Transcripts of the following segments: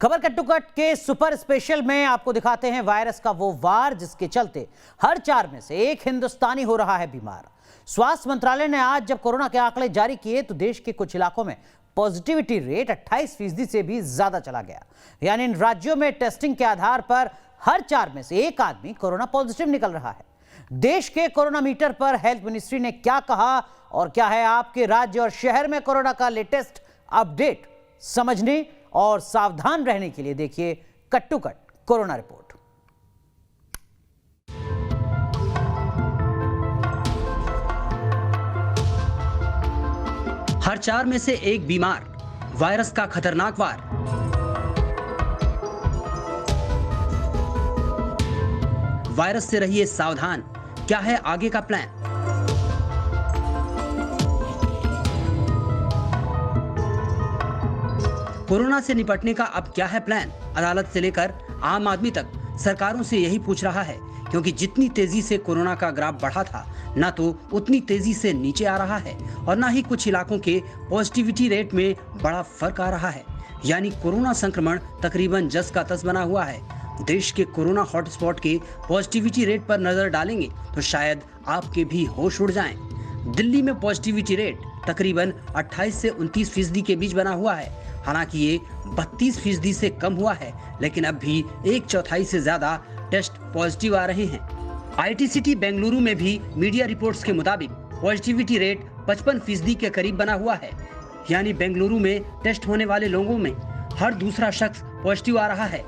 खबर cut to cut के super special में आपको दिखाते हैं वायरस का वो वार जिसके चलते हर 4 में से एक हिंदुस्तानी हो रहा है बीमार। स्वास्थ्य मंत्रालय ने आज जब कोरोना के आंकड़े जारी किए तो देश के कुछ इलाकों में पॉजिटिविटी रेट 28% से भी ज्यादा चला गया। यानी इन राज्यों में टेस्टिंग के आधार पर हर 4 में से एक आदमी कोरोना पॉजिटिव निकल रहा है। देश के कोरोना मीटर पर हेल्थ मिनिस्ट्री ने क्या कहा और क्या है आपके राज्य और शहर में कोरोना का लेटेस्ट अपडेट, समझने और सावधान रहने के लिए देखिए cut to cut corona report. हर 4 में से एक बीमार, वायरस का खतरनाक वार। वायरस से रहिए सावधान, क्या है आगे का प्लान? कोरोना से निपटने का अब क्या है प्लान? अदालत से लेकर आम आदमी तक सरकारों से यही पूछ रहा है, क्योंकि जितनी तेजी से कोरोना का ग्राफ बढ़ा था ना तो उतनी तेजी से नीचे आ रहा है और ना ही कुछ इलाकों के पॉजिटिविटी रेट में बड़ा फर्क आ रहा है। यानी कोरोना संक्रमण तकरीबन जस का तस बना हुआ है। देश के कोरोना हॉटस्पॉट के पॉजिटिविटी रेट पर नजर डालेंगे तो शायद आपके भी होश उड़ जाएं। दिल्ली में पॉजिटिविटी रेट तकरीबन 28 से 29% के बीच बना हुआ है। हालांकि ये 32% से कम हुआ है, लेकिन अब भी 1/4 से ज्यादा टेस्ट पॉजिटिव आ रहे हैं। आईटी बेंगलुरु में भी मीडिया रिपोर्ट्स के मुताबिक पॉजिटिविटी रेट 55% के करीब बना हुआ है। यानी बेंगलुरु में टेस्ट होने वाले लोगों में हर दूसरा शख्स पॉजिटिव आ रहा है।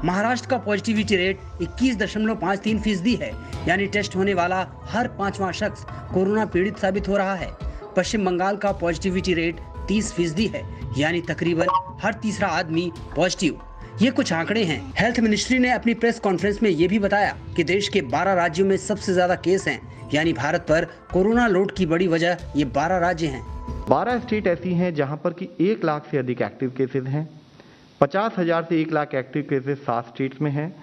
महाराष्ट्र का पॉजिटिविटी रेट 21.53% है, यानी टेस्ट होने वाला हर 5वां शख्स कोरोना पीड़ित साबित हो रहा है। पश्चिम बंगाल का पॉजिटिविटी रेट 30% है, यानी तकरीबन हर तीसरा आदमी पॉजिटिव। ये कुछ आंकड़े हैं। हेल्थ मिनिस्ट्री ने अपनी प्रेस कॉन्फ्रेंस में ये भी बताया कि देश के 12 राज्यों में सबसे ज्यादा केस हैं, यानी भारत पर कोरोना लोड की बड़ी वजह ये 12 राज्य हैं। 12 स्टेट ऐसी हैं जहां पर कि 1 लाख से अधिक एक्टिव केसेस हैं। 50,000 से 1 लाख एक्टिव केसेस 7 स्टेट्स में हैं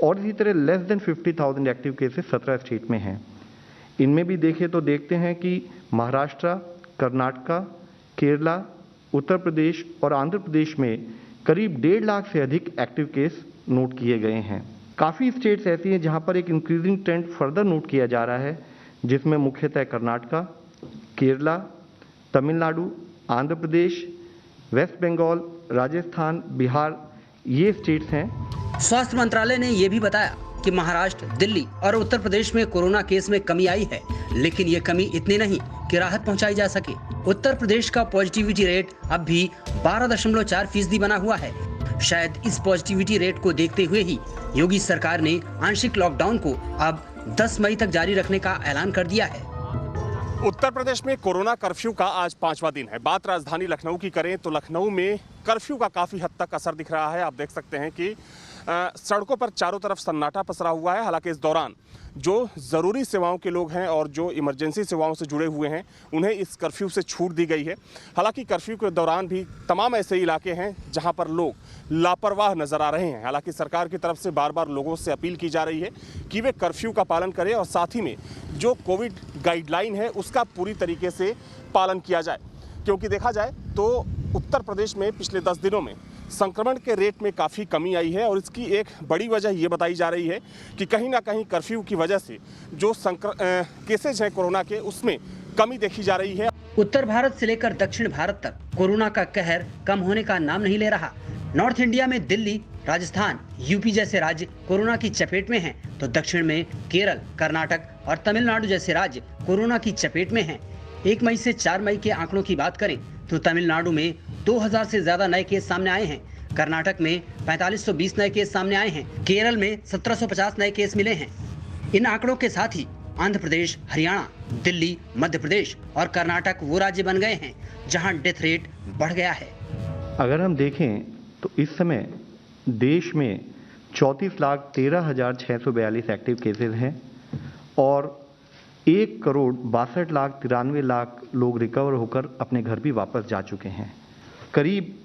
और इसी तरह less than 50,000 active cases 17 state में हैं। इनमें भी देखें तो देखते हैं कि महाराष्ट्र, कर्नाटका, केरला, उत्तर प्रदेश और आंध्र प्रदेश में करीब 1.5 लाख से अधिक एक्टिव केस नोट किए गए हैं। काफ़ी स्टेट्स ऐसी हैं जहां पर एक इंक्रीजिंग ट्रेंड फर्दर नोट किया जा रहा है, जिसमें मुख्यतः कर्नाटका, केरला, तमिलनाडु, आंध्र प्रदेश, वेस्ट बंगाल, राजस्थान, बिहार ये स्टेट्स हैं। स्वास्थ्य मंत्रालय ने यह भी बताया कि महाराष्ट्र, दिल्ली और उत्तर प्रदेश में कोरोना केस में कमी आई है, लेकिन ये कमी इतनी नहीं कि राहत पहुंचाई जा सके। उत्तर प्रदेश का पॉजिटिविटी रेट अब भी 12.4% बना हुआ है। शायद इस पॉजिटिविटी रेट को देखते हुए ही योगी सरकार ने आंशिक लॉकडाउन को अब 10 मई तक जारी रखने का ऐलान कर दिया है। उत्तर प्रदेश में कोरोना कर्फ्यू का आज 5वां दिन है। बात राजधानी लखनऊ की करें तो लखनऊ में कर्फ्यू का काफ़ी हद तक असर दिख रहा है। आप देख सकते हैं कि सड़कों पर चारों तरफ सन्नाटा पसरा हुआ है। हालांकि इस दौरान जो ज़रूरी सेवाओं के लोग हैं और जो इमरजेंसी सेवाओं से जुड़े हुए हैं उन्हें इस कर्फ्यू से छूट दी गई है। हालांकि कर्फ्यू के दौरान भी तमाम ऐसे इलाके हैं जहां पर लोग लापरवाह नज़र आ रहे हैं। हालांकि सरकार की तरफ से बार बार लोगों से अपील की जा रही है कि वे कर्फ्यू का पालन करें और साथ ही में जो कोविड गाइडलाइन है उसका पूरी तरीके से पालन किया जाए, क्योंकि देखा जाए तो उत्तर प्रदेश में पिछले 10 दिनों में संक्रमण के रेट में काफ़ी कमी आई है और इसकी एक बड़ी वजह ये बताई जा रही है कि कहीं ना कहीं कर्फ्यू की वजह से जो केसेज हैं कोरोना के उसमें कमी देखी जा रही है। उत्तर भारत से लेकर दक्षिण भारत तक कोरोना का कहर कम होने का नाम नहीं ले रहा। नॉर्थ इंडिया में दिल्ली, राजस्थान, यूपी जैसे राज्य कोरोना की चपेट में हैं, तो दक्षिण में केरल, कर्नाटक और तमिलनाडु जैसे राज्य कोरोना की चपेट में हैं। 1 मई से 4 मई के आंकड़ों की बात करें तो तमिलनाडु में 2000 से ज्यादा नए केस सामने आए हैं। कर्नाटक में 4520 नए केस सामने आए हैं। केरल में 1750 नए केस मिले हैं। इन आंकड़ों के साथ ही आंध्र प्रदेश, हरियाणा, दिल्ली, मध्य प्रदेश और कर्नाटक वो राज्य बन गए हैं जहां डेथ रेट बढ़ गया है। अगर हम देखें तो इस समय देश में 34,13,642 एक्टिव केसेस हैं और 1,62,93,00,000 लोग रिकवर होकर अपने घर भी वापस जा चुके हैं। करीब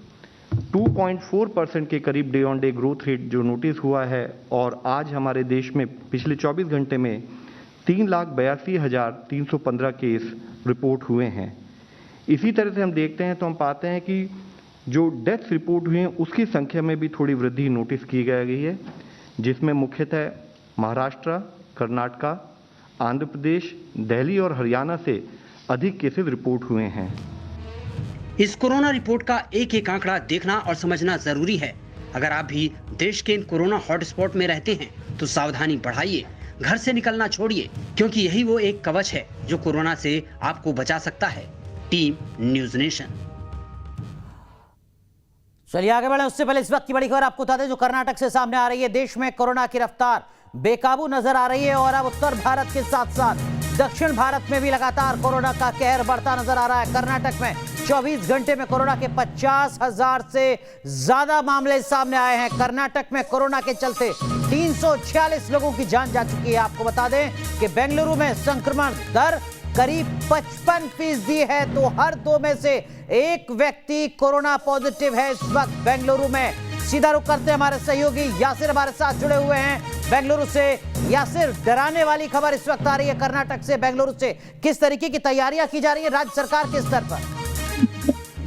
2.4% के करीब day on day growth rate जो नोटिस हुआ है और आज हमारे देश में पिछले 24 घंटे में 3,82,315 केस रिपोर्ट हुए हैं। इसी तरह से हम देखते हैं तो हम पाते हैं कि जो डेथ्स रिपोर्ट हुए हैं उसकी संख्या में भी थोड़ी वृद्धि नोटिस की गई है, जिसमें मुख्यतः महाराष्ट्र, कर्नाटक, आंध्र प्रदेश, दिल्ली और हरियाणा से अधिक केसेस रिपोर्ट हुए हैं। इस कोरोना रिपोर्ट का एक एक आंकड़ा देखना और समझना जरूरी है। अगर आप भी देश के इन कोरोना हॉटस्पॉट में रहते हैं तो सावधानी बढ़ाइए, घर से निकलना छोड़िए, क्योंकि यही वो एक कवच है जो कोरोना से आपको बचा सकता है। Team News nation. चलिए आगे बढ़े, उससे पहले इस वक्त की बड़ी खबर आपको बता दें जो कर्नाटक से सामने आ रही है। देश में कोरोना की रफ्तार बेकाबू नजर आ रही है और अब उत्तर भारत के साथ साथ दक्षिण भारत में भी लगातार कोरोना का कहर बढ़ता नजर आ रहा है। कर्नाटक में 24 घंटे में कोरोना के 50,000 से ज्यादा मामले सामने आए हैं। कर्नाटक में कोरोना के चलते 346 लोगों की जान जा चुकी है। आपको बता दें कि बेंगलुरु में संक्रमण दर करीब 55% है, तो हर 2 में से एक व्यक्ति कोरोना पॉजिटिव है इस वक्त बेंगलुरु में। सीधा रुख करते हैं, हमारे सहयोगी यासिर हमारे साथ जुड़े हुए हैं बेंगलुरु से। यासिर, डराने वाली खबर इस वक्त आ रही है कर्नाटक से, बेंगलुरु से। किस तरीके की तैयारियां की जा रही है राज्य सरकार के स्तर पर?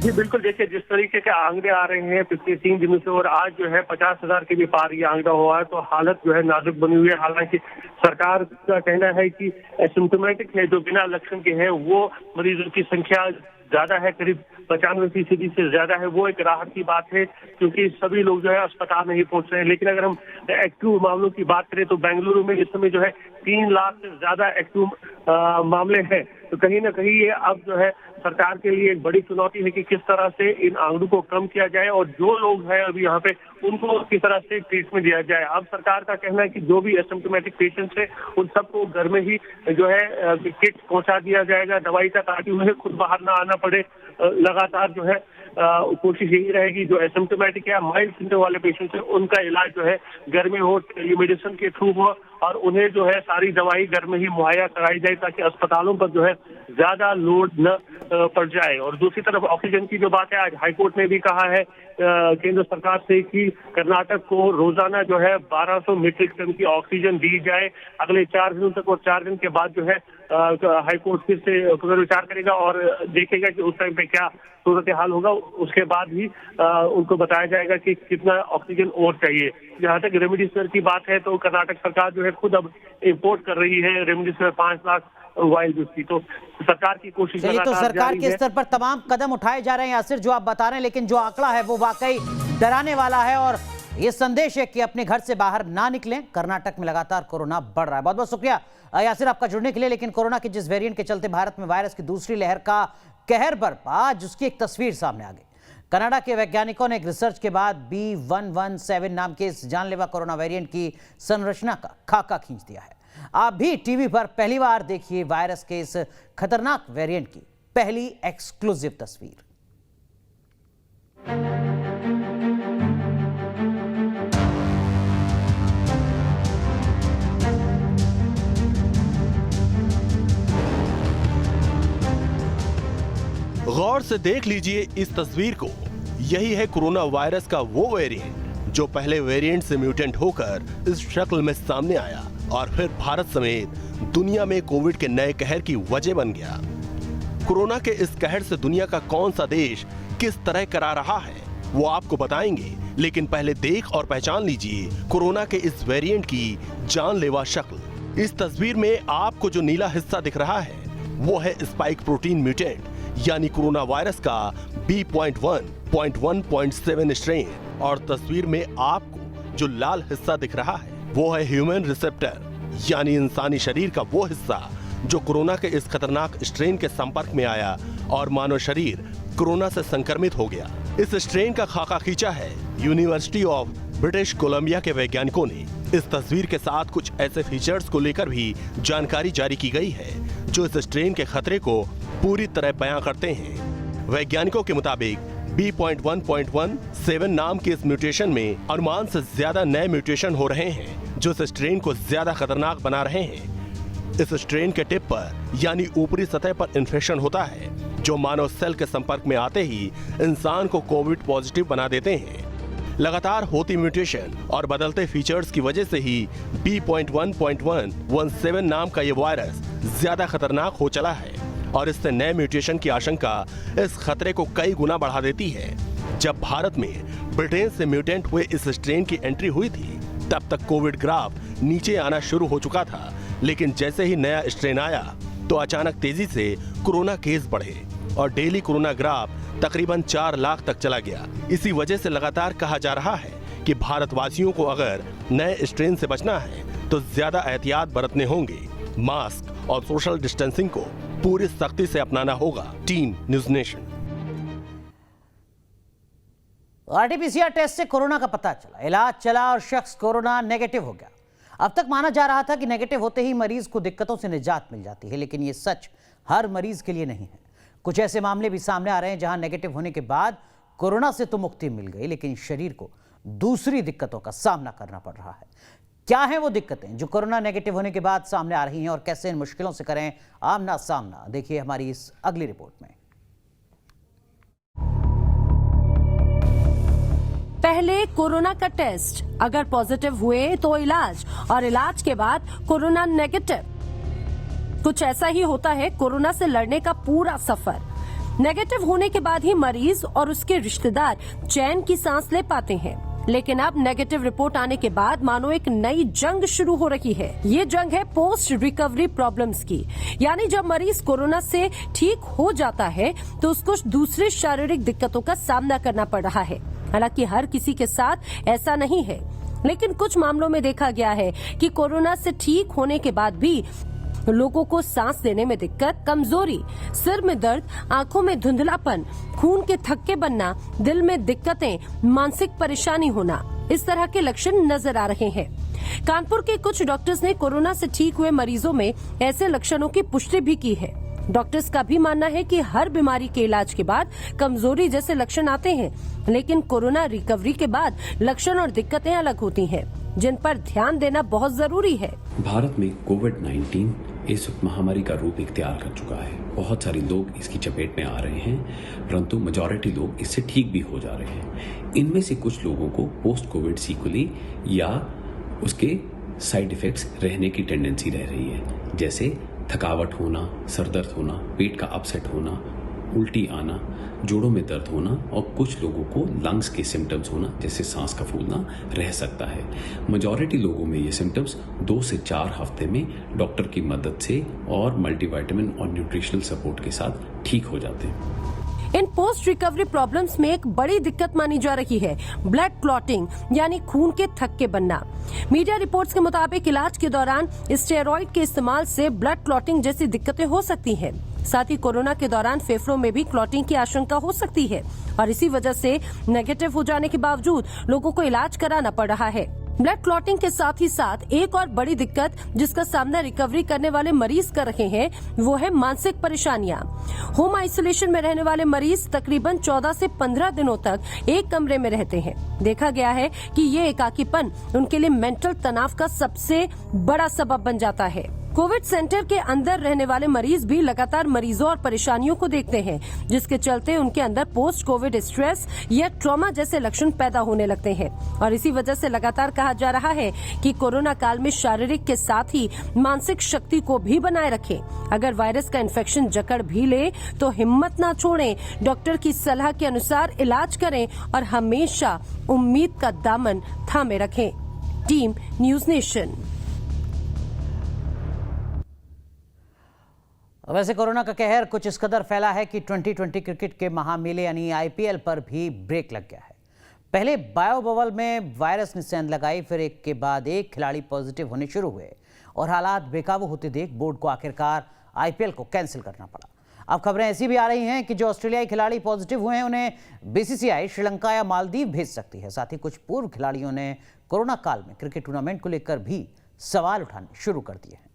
जी बिल्कुल, देखिए जिस तरीके के आंकड़े आ रहे हैं पिछले 3 दिनों से और आज जो है 50,000 के भी पार ये आंकड़ा हुआ है, तो हालत जो है नाजुक बनी हुई है। हालांकि सरकार का कहना है कि एसिम्प्टोमेटिक है, जो बिना लक्षण के हैं, वो मरीजों की संख्या ज्यादा है, करीब 95% से ज्यादा है। वो एक राहत की बात है क्योंकि सभी लोग जो है अस्पताल नहीं पहुंच रहे हैं। लेकिन अगर हम एक्टिव मामलों की बात करें तो बेंगलुरु में इस समय जो है 3 लाख से ज्यादा एक्टिव मामले हैं। तो कहीं ना कहीं ये अब जो है सरकार के लिए एक बड़ी चुनौती है कि किस तरह से इन आंकड़ों को कम किया जाए और जो लोग हैं अभी यहाँ पे उनको किस तरह से ट्रीटमेंट दिया जाए। अब सरकार का कहना है कि जो भी एसिम्प्टोमेटिक पेशेंट्स है उन सबको घर में ही जो है किट पहुंचा दिया जाएगा, दवाई का, ताकि उन्हें खुद बाहर ना आना पड़े। लगातार जो है कोशिश यही रहेगी जो एसिम्प्टोमेटिक या माइल्ड सिम्टम वाले पेशेंट्स हैं उनका इलाज जो है घर में हो, टेलीमेडिसिन के थ्रू हो और उन्हें जो है सारी दवाई घर में ही मुहैया कराई जाए ताकि अस्पतालों पर जो है ज्यादा लोड न पड़ जाए। और दूसरी तरफ ऑक्सीजन की जो बात है, आज हाईकोर्ट ने भी कहा है केंद्र सरकार से कि कर्नाटक को रोजाना जो है 1200 मीट्रिक टन की ऑक्सीजन दी जाए अगले 4 दिनों तक, और 4 दिन के बाद जो है हाईकोर्ट फिर से पुनर्विचार करेगा और देखेगा कि उस टाइम पे क्या सूरत हाल होगा। उसके बाद ही उनको बताया जाएगा कि कितना ऑक्सीजन और चाहिए। जहाँ तक रेमडेसिविर की बात है तो कर्नाटक सरकार जो है खुद अब इम्पोर्ट कर रही है रेमडेसिविर 5 लाख वाइल की। तो सरकार की कोशिश चलिए, तो सरकार के स्तर पर तमाम कदम उठाए जा रहे हैं यासिर, जो आप बता रहे हैं, लेकिन जो आंकड़ा है वो वाकई डराने वाला है और ये संदेश है कि अपने घर से बाहर ना निकलें। कर्नाटक में लगातार कोरोना बढ़ रहा है। बहुत बहुत शुक्रिया यासिर आपका जुड़ने के लिए। लेकिन कोरोना के जिस वेरिएंट के चलते भारत में वायरस की दूसरी लहर का कहर बरपा, जिसकी एक तस्वीर सामने आ गई। कनाडा के वैज्ञानिकों ने एक रिसर्च के बाद B117 नाम के इस जानलेवा कोरोना वेरिएंट की संरचना का खाका खींच दिया है। आप भी टीवी पर पहली बार देखिए वायरस के इस खतरनाक वेरिएंट की पहली एक्सक्लूसिव तस्वीर। गौर से देख लीजिए इस तस्वीर को। यही है कोरोना वायरस का वो वेरिएंट जो पहले वेरिएंट से म्यूटेंट होकर इस शक्ल में सामने आया और फिर भारत समेत दुनिया में कोविड के नए कहर की वजह बन गया। कोरोना के इस कहर से दुनिया का कौन सा देश किस तरह करा रहा है वो आपको बताएंगे, लेकिन पहले देख और पहचान लीजिए कोरोना के इस वेरिएंट की जानलेवा शक्ल। इस तस्वीर में आपको जो नीला हिस्सा दिख रहा है वो है स्पाइक प्रोटीन म्यूटेंट यानी कोरोना वायरस का B.1.1.7 स्ट्रेन, और तस्वीर में आपको जो लाल हिस्सा दिख रहा है वो है ह्यूमन रिसेप्टर यानी इंसानी शरीर का वो हिस्सा जो कोरोना के इस खतरनाक स्ट्रेन के संपर्क में आया और मानव शरीर कोरोना से संक्रमित हो गया। इस स्ट्रेन का खाका खींचा है यूनिवर्सिटी ऑफ ब्रिटिश कोलंबिया के वैज्ञानिकों ने। इस तस्वीर के साथ कुछ ऐसे फीचर्स को लेकर भी जानकारी जारी की गई है जो इस स्ट्रेन के खतरे को पूरी तरह बयां करते हैं। वैज्ञानिकों के मुताबिक B.1.1.7 नाम के इस म्यूटेशन में अनुमान से ज्यादा नए म्यूटेशन हो रहे हैं जो इस स्ट्रेन को ज्यादा खतरनाक बना रहे हैं। इस स्ट्रेन के टिप पर यानी ऊपरी सतह पर इन्फेक्शन होता है जो मानव सेल के संपर्क में आते ही इंसान को कोविड पॉजिटिव बना देते हैं। लगातार होती म्यूटेशन और बदलते फीचर्स की वजह से ही B.1.1.7 नाम का ये वायरस ज्यादा खतरनाक हो चला है और इससे नए म्यूटेशन की आशंका इस खतरे को कई गुना बढ़ा देती है। जब भारत में ब्रिटेन से म्यूटेंट हुए इस स्ट्रेन की एंट्री हुई थी, तब तक कोविड ग्राफ नीचे आना शुरू हो चुका था, लेकिन जैसे ही नया स्ट्रेन आया तो अचानक तेजी से कोरोना केस बढ़े और डेली कोरोना ग्राफ तकरीबन 4 लाख तक चला गया। इसी वजह से लगातार कहा जा रहा है कि भारतवासियों को अगर नए स्ट्रेन से बचना है तो ज्यादा एहतियात बरतने होंगे, मास्क और सोशल डिस्टेंसिंग को पूरी सख्ती से अपनाना होगा। Team News Nation. RTPCR test से कोरोना का पता चला, इलाज चला और शख्स कोरोना नेगेटिव हो गया। अब तक माना जा रहा था कि नेगेटिव होते ही मरीज को दिक्कतों से निजात मिल जाती है, लेकिन ये सच हर मरीज के लिए नहीं है। कुछ ऐसे मामले भी सामने आ रहे हैं जहां नेगेटिव होने के बाद कोरोना से तो मुक्ति मिल गई, लेकिन शरीर को दूसरी दिक्कतों का सामना करना पड़ रहा है। क्या हैं वो दिक्कतें जो कोरोना नेगेटिव होने के बाद सामने आ रही हैं और कैसे इन मुश्किलों से करें आमना सामना, देखिए हमारी इस अगली रिपोर्ट में। पहले कोरोना का टेस्ट, अगर पॉजिटिव हुए तो इलाज और इलाज के बाद कोरोना नेगेटिव। कुछ ऐसा ही होता है कोरोना से लड़ने का पूरा सफर। नेगेटिव होने के बाद ही मरीज और उसके रिश्तेदार चैन की सांस ले पाते हैं, लेकिन अब नेगेटिव रिपोर्ट आने के बाद मानो एक नई जंग शुरू हो रही है। ये जंग है पोस्ट रिकवरी प्रॉब्लम्स की, यानी जब मरीज कोरोना से ठीक हो जाता है तो उसको दूसरी शारीरिक दिक्कतों का सामना करना पड़ रहा है। हालांकि हर किसी के साथ ऐसा नहीं है, लेकिन कुछ मामलों में देखा गया है कि कोरोना से ठीक होने के बाद भी लोगों को सांस लेने में दिक्कत, कमजोरी, सिर में दर्द, आंखों में धुंधलापन, खून के थक्के बनना, दिल में दिक्कतें, मानसिक परेशानी होना, इस तरह के लक्षण नजर आ रहे हैं। कानपुर के कुछ डॉक्टर्स ने कोरोना से ठीक हुए मरीजों में ऐसे लक्षणों की पुष्टि भी की है। डॉक्टर्स का भी मानना है कि हर बीमारी के इलाज के बाद कमजोरी जैसे लक्षण आते हैं, लेकिन कोरोना रिकवरी के बाद लक्षण और दिक्कतें अलग होती हैं, जिन पर ध्यान देना बहुत जरूरी है। भारत में कोविड-19 इस महामारी का रूप इख्तियार कर चुका है। बहुत सारे लोग इसकी चपेट में आ रहे हैं, परंतु मेजॉरिटी लोग इससे ठीक भी हो जा रहे हैं। इनमें से कुछ लोगों को पोस्ट कोविड सीक्वली या उसके साइड इफेक्ट्स रहने की टेंडेंसी रह रही है, जैसे थकावट होना, सरदर्द होना, पेट का अपसेट होना, उल्टी आना, जोड़ों में दर्द होना और कुछ लोगों को लंग्स के सिम्टम्स होना, जैसे सांस का फूलना रह सकता है। मेजॉरिटी लोगों में ये सिम्टम्स 2 से 4 हफ्ते में डॉक्टर की मदद से और मल्टीविटामिन और न्यूट्रिशनल सपोर्ट के साथ ठीक हो जाते हैं। इन पोस्ट रिकवरी प्रॉब्लम्स में एक बड़ी दिक्कत मानी जा रही है ब्लड क्लॉटिंग, यानी खून के थक्के बनना। मीडिया रिपोर्ट्स के मुताबिक इलाज के दौरान स्टेरॉइड के इस्तेमाल से ब्लड क्लॉटिंग जैसी दिक्कतें हो सकती हैं। साथ ही कोरोना के दौरान फेफड़ों में भी क्लॉटिंग की आशंका हो सकती है और इसी वजह से नेगेटिव हो जाने के बावजूद लोगों को इलाज कराना पड़ रहा है। ब्लड क्लॉटिंग के साथ ही साथ एक और बड़ी दिक्कत जिसका सामना रिकवरी करने वाले मरीज कर रहे हैं, वो है मानसिक परेशानियां। होम आइसोलेशन में रहने वाले मरीज तकरीबन 14 से 15 दिनों तक एक कमरे में रहते हैं। देखा गया है कि ये एकाकीपन उनके लिए मेंटल तनाव का सबसे बड़ा सबब बन जाता है। कोविड सेंटर के अंदर रहने वाले मरीज भी लगातार मरीजों और परेशानियों को देखते हैं, जिसके चलते उनके अंदर पोस्ट कोविड स्ट्रेस या ट्रॉमा जैसे लक्षण पैदा होने लगते हैं। और इसी वजह से लगातार कहा जा रहा है कि कोरोना काल में शारीरिक के साथ ही मानसिक शक्ति को भी बनाए रखें। अगर वायरस का इन्फेक्शन जकड़ भी ले तो हिम्मत ना छोड़ें, डॉक्टर की सलाह के अनुसार इलाज करें और हमेशा उम्मीद का दामन थामे रखें। Team News nation. वैसे कोरोना का कहर कुछ इस कदर फैला है कि 2020 क्रिकेट के महामेले यानी आईपीएल पर भी ब्रेक लग गया है। पहले बायो बबल में वायरस ने सेंध लगाई, फिर एक के बाद एक खिलाड़ी पॉजिटिव होने शुरू हुए और हालात बेकाबू होते देख बोर्ड को आखिरकार आईपीएल को कैंसिल करना पड़ा। अब खबरें ऐसी भी आ रही हैं कि जो ऑस्ट्रेलियाई खिलाड़ी पॉजिटिव हुए हैं उन्हें बीसीसीआई श्रीलंका या मालदीव भेज सकती है। साथ ही कुछ पूर्व खिलाड़ियों ने कोरोना काल में क्रिकेट टूर्नामेंट को लेकर भी सवाल उठाने शुरू कर दिए हैं।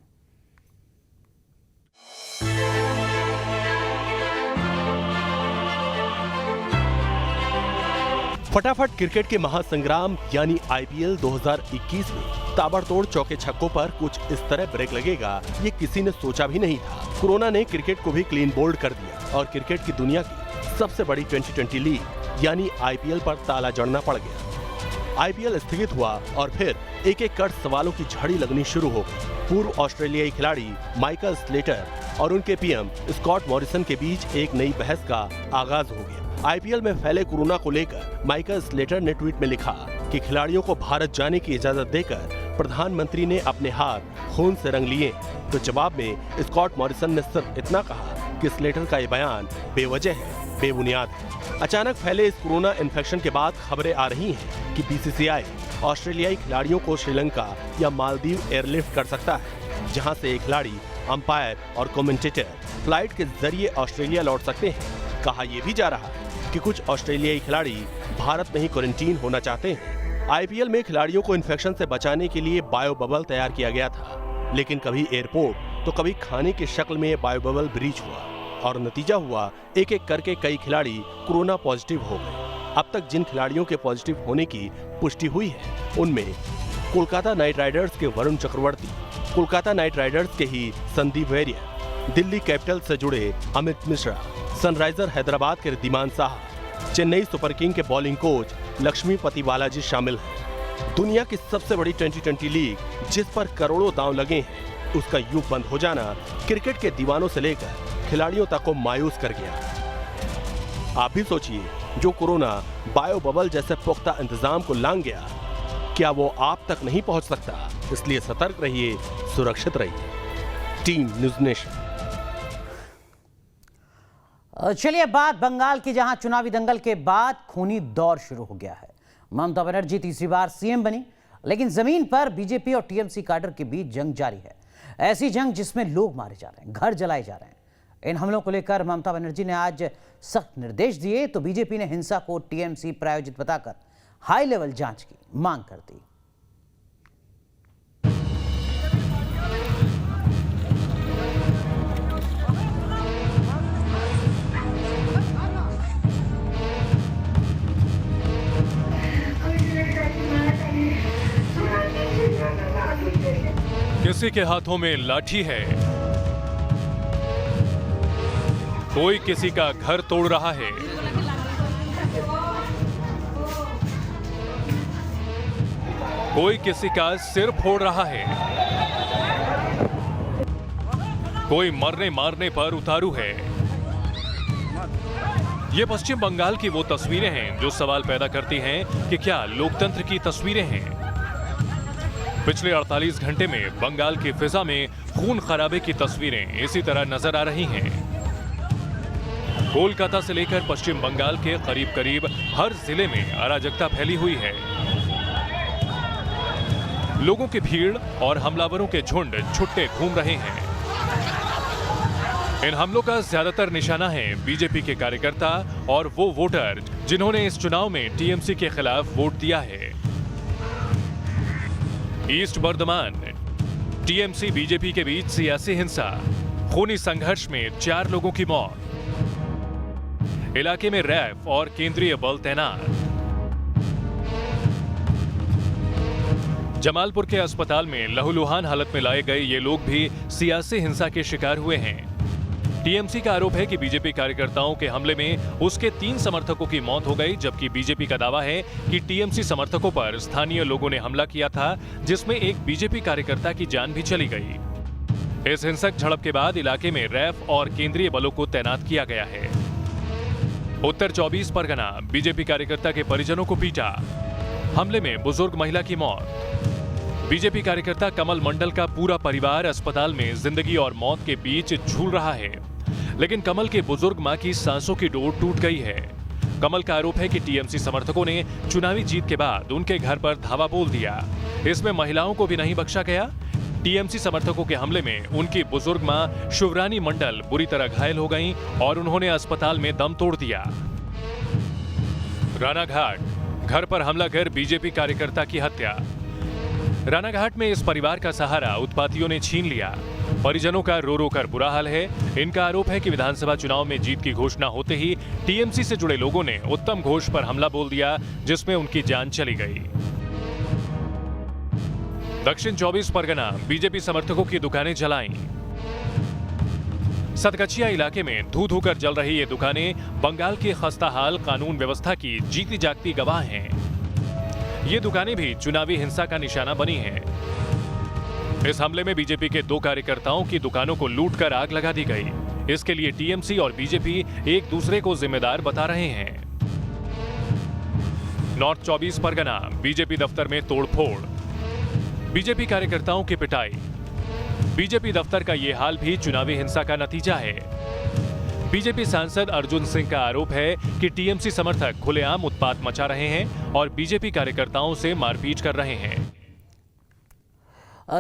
फटाफट क्रिकेट के महासंग्राम यानी आईपीएल 2021 में ताबड़तोड़ चौके छक्कों पर कुछ इस तरह ब्रेक लगेगा, ये किसी ने सोचा भी नहीं था। कोरोना ने क्रिकेट को भी क्लीन बोल्ड कर दिया और क्रिकेट की दुनिया की सबसे बड़ी 2020 लीग यानी आईपीएल पर ताला जड़ना पड़ गया। आईपीएल स्थगित हुआ और फिर एक एक कर सवालों की झड़ी लगनी शुरू हो गई। पूर्व ऑस्ट्रेलियाई खिलाड़ी माइकल स्लेटर और उनके पीएम स्कॉट मॉरिसन के बीच एक नई बहस का आगाज हो गया। आईपीएल में फैले कोरोना को लेकर माइकल स्लेटर ने ट्वीट में लिखा कि खिलाड़ियों को भारत जाने की इजाजत देकर प्रधानमंत्री ने अपने हाथ खून से रंग लिए। तो जवाब में स्कॉट मॉरिसन ने सिर्फ इतना कहा कि स्लेटर का ये बयान बेवजह है, बेबुनियाद है। अचानक फैले इस कोरोना इन्फेक्शन के बाद खबरें आ रही हैं कि बीसीसीआई ऑस्ट्रेलियाई खिलाड़ियों को श्रीलंका या मालदीव एयरलिफ्ट कर सकता है, जहां से एक खिलाड़ी, अंपायर और कमेंटेटर फ्लाइट के जरिए ऑस्ट्रेलिया लौट सकते हैं। कहा यह भी जा रहा है कि कुछ ऑस्ट्रेलियाई खिलाड़ी भारत में ही क्वारंटीन होना चाहते हैं। आईपीएल में खिलाड़ियों को इन्फेक्शन से बचाने के लिए बायो बबल तैयार किया गया था, लेकिन कभी एयरपोर्ट तो कभी खाने की शक्ल में बायो बबल ब्रीच हुआ और नतीजा हुआ एक एक करके कई खिलाड़ी कोरोना पॉजिटिव हो गए। अब तक जिन खिलाड़ियों के पॉजिटिव होने की पुष्टि हुई है उनमें कोलकाता नाइट राइडर्स के वरुण चक्रवर्ती, कोलकाता नाइट राइडर्स के ही संदीप वैरियर, दिल्ली कैपिटल से जुड़े अमित मिश्रा, सनराइजर हैदराबाद के रिद्धिमान साहा, चेन्नई सुपर किंग के बॉलिंग कोच लक्ष्मीपति बालाजी शामिल हैं। दुनिया की सबसे बड़ी 2020 लीग जिस पर करोड़ों दांव लगे हैं, उसका यूं बंद हो जाना क्रिकेट के दीवानों से लेकर खिलाड़ियों तक को मायूस कर गया। आप भी सोचिए, जो कोरोना बायो बबल जैसे पुख्ता इंतजाम को लांग गया, क्या वो आप तक नहीं पहुंच सकता? इसलिए सतर्क रहिए, सुरक्षित रहिए। Team News nation. चलिए बात बंगाल की, जहां चुनावी दंगल के बाद खूनी दौर शुरू हो गया है। ममता बनर्जी तीसरी बार सीएम बनी, लेकिन जमीन पर बीजेपी और टीएमसी कैडर के बीच जंग जारी है। ऐसी जंग जिसमें लोग मारे जा रहे हैं, घर जलाए जा रहे हैं। इन हमलों को लेकर ममता बनर्जी ने आज सख्त निर्देश दिए, तो बीजेपी ने हिंसा को टीएमसी प्रायोजित बताकर हाई लेवल जांच की मांग कर दी। किसी के हाथों में लाठी है, कोई किसी का घर तोड़ रहा है, कोई किसी का सिर फोड़ रहा है, कोई मरने मारने पर उतारू है। ये पश्चिम बंगाल की वो तस्वीरें हैं जो सवाल पैदा करती हैं कि क्या लोकतंत्र की तस्वीरें हैं। पिछले 48 घंटे में बंगाल की फिजा में खून खराबे की तस्वीरें इसी तरह नजर आ रही हैं। कोलकाता से लेकर पश्चिम बंगाल के करीब करीब हर जिले में अराजकता फैली हुई है। लोगों की भीड़ और हमलावरों के झुंड छुट्टे घूम रहे हैं। इन हमलों का ज्यादातर निशाना है बीजेपी के कार्यकर्ता और वो वोटर जिन्होंने इस चुनाव में टीएमसी के खिलाफ वोट दिया है। ईस्ट बर्धमान, टीएमसी बीजेपी के बीच सियासी हिंसा, खूनी संघर्ष में 4 लोगों की मौत, इलाके में रैफ और केंद्रीय बल तैनात। जमालपुर के अस्पताल में लहूलुहान हालत में लाए गए ये लोग भी सियासी हिंसा के शिकार हुए हैं। टीएमसी का आरोप है कि बीजेपी कार्यकर्ताओं के हमले में उसके 3 समर्थकों की मौत हो गई, जबकि बीजेपी का दावा है कि टीएमसी समर्थकों पर स्थानीय लोगों ने हमला किया था, जिसमें एक बीजेपी कार्यकर्ता की जान भी चली गई। इस हिंसक झड़प के बाद इलाके में रैफ और केंद्रीय बलों को तैनात किया गया है। उत्तर 24 परगना, बीजेपी कार्यकर्ता के परिजनों को पीटा, हमले में बुजुर्ग महिला की मौत। बीजेपी कार्यकर्ता कमल मंडल का पूरा परिवार अस्पताल में जिंदगी और मौत के बीच झूल रहा है, लेकिन कमल के बुजुर्ग मां की सांसों की डोर टूट गई है। कमल का आरोप है कि टीएमसी समर्थकों ने चुनावी जीत के बाद उनके घर पर धावा बोल दिया। इसमें महिलाओं को भी नहीं बख्शा गया। टीएमसी समर्थकों के हमले में उनकी बुजुर्ग मां शिवरानी मंडल बुरी तरह घायल हो गईं और उन्होंने अस्पताल में दम तोड़ दिया। रानाघाट, घर पर हमला कर बीजेपी कार्यकर्ता की हत्या। रानाघाट में इस परिवार का सहारा उत्पातियों ने छीन लिया। परिजनों का रो रो कर बुरा हाल है। इनका आरोप है कि विधानसभा चुनाव में जीत की घोषणा होते ही टीएमसी से जुड़े लोगों ने उत्तम घोष पर हमला बोल दिया, जिसमें उनकी जान चली गई। दक्षिण 24 परगना, बीजेपी समर्थकों की दुकानें जलाईं। सतगछिया इलाके में धू धू कर जल रही ये दुकानें बंगाल की खस्ताहाल कानून व्यवस्था की जीती जागती गवाह हैं। ये दुकानें भी चुनावी हिंसा का निशाना बनी हैं। इस हमले में बीजेपी के 2 कार्यकर्ताओं की दुकानों को लूटकर आग लगा दी गई। इसके लिए टीएमसी और बीजेपी एक दूसरे को जिम्मेदार बता रहे हैं। नॉर्थ 24 परगना, बीजेपी दफ्तर में तोड़फोड़, बीजेपी कार्यकर्ताओं की पिटाई। बीजेपी दफ्तर का यह हाल भी चुनावी हिंसा का नतीजा है। बीजेपी सांसद अर्जुन सिंह का आरोप है कि टीएमसी समर्थक खुलेआम उत्पात मचा रहे हैं और बीजेपी कार्यकर्ताओं से मारपीट कर रहे हैं।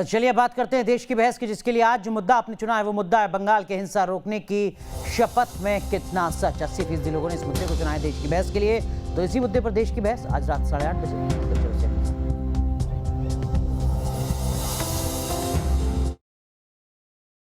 चलिए बात करते हैं देश की बहस की, जिसके लिए आज जो मुद्दा आपने चुना है वो मुद्दा है बंगाल के हिंसा रोकने की शपथ में कितना सच। 80% लोगों ने इस मुद्दे को चुना है देश की बहस के लिए। तो इसी मुद्दे पर देश की बहस आज रात 8:30 बजे।